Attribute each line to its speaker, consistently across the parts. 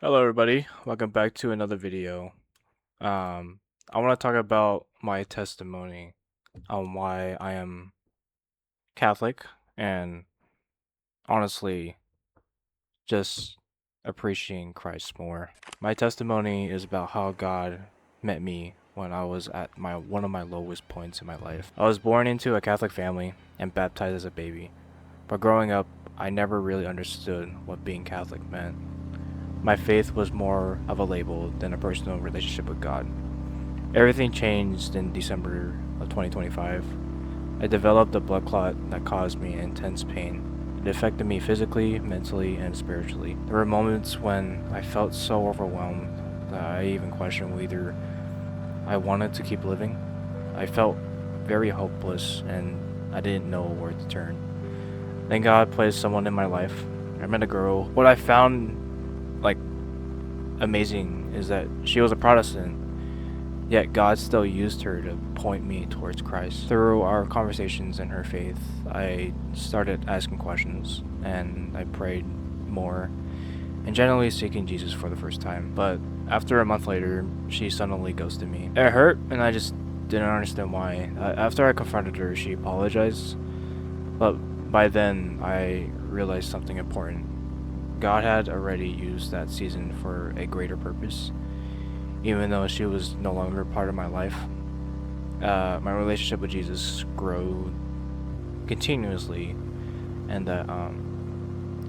Speaker 1: Hello everybody, welcome back to another video. I want to talk about my testimony on why I am Catholic and honestly just appreciating Christ more. My testimony is about how God met me when I was at one of my lowest points in my life. I was born into a Catholic family and baptized as a baby, but growing up I never really understood what being Catholic meant. My faith was more of a label than a personal relationship with God. Everything changed in December of 2025. I developed a blood clot that caused me intense pain. It affected me physically, mentally, and spiritually. There were moments when I felt so overwhelmed that I even questioned whether I wanted to keep living. I felt very hopeless and I didn't know where to turn. Then God placed someone in my life. I met a girl. What I found like amazing is that she was a Protestant. Yet God still used her to point me towards Christ. Through our conversations in her faith, I started asking questions and I prayed more and generally seeking Jesus for the first time. But after a month later, she suddenly ghosted me. It hurt and I just didn't understand why. After I confronted her, she apologized. But by then, I realized something important. God had already used that season for a greater purpose. Even though she was no longer part of my life, my relationship with Jesus grew continuously, and that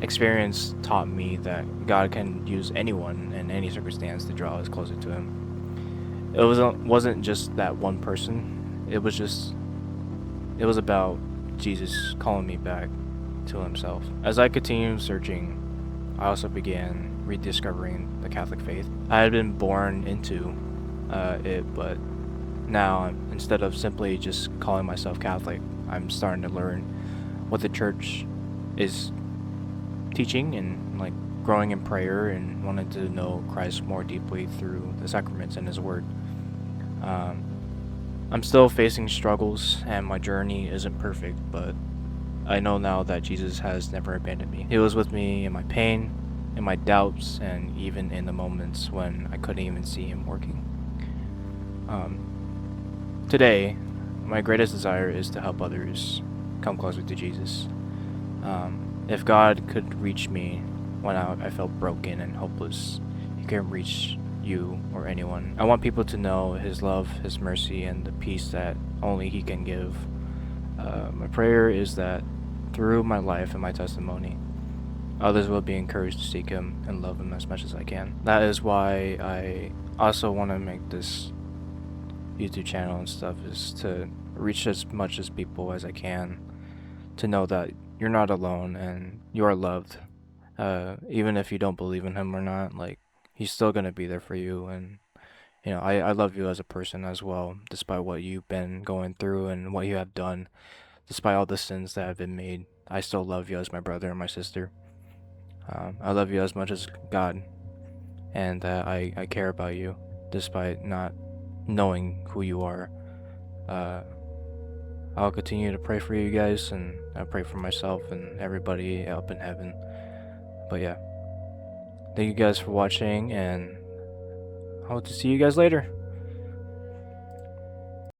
Speaker 1: experience taught me that God can use anyone in any circumstance to draw us closer to Him. It wasn't just that one person. It was about Jesus calling me back to Himself. As I continued searching, I also began rediscovering the Catholic faith. I had been born into it, but now, instead of simply just calling myself Catholic, I'm starting to learn what the church is teaching and like growing in prayer and wanting to know Christ more deeply through the sacraments and His Word. Um, I'm still facing struggles and my journey isn't perfect, but I know now that Jesus has never abandoned me. He was with me in my pain, in my doubts, and even in the moments when I couldn't even see Him working. Today, my greatest desire is to help others come closer to Jesus. If God could reach me when I felt broken and hopeless, He can reach you or anyone. I want people to know His love, His mercy, and the peace that only He can give. My prayer is that through my life and my testimony, others will be encouraged to seek Him and love Him as much as I can. That is why I also want to make this YouTube channel and stuff, is to reach as much as people as I can, to know that you're not alone and you are loved. Even if you don't believe in Him or not, like, He's still gonna be there for you. And I love you as a person as well, despite what you've been going through and what you have done, despite all the sins that have been made. I still love you as my brother and my sister. I love you as much as God, and I care about you, despite not knowing who you are. Uh, I'll continue to pray for you guys, and I pray for myself and everybody up in heaven. But yeah, thank you guys for watching, and I hope to see you guys later.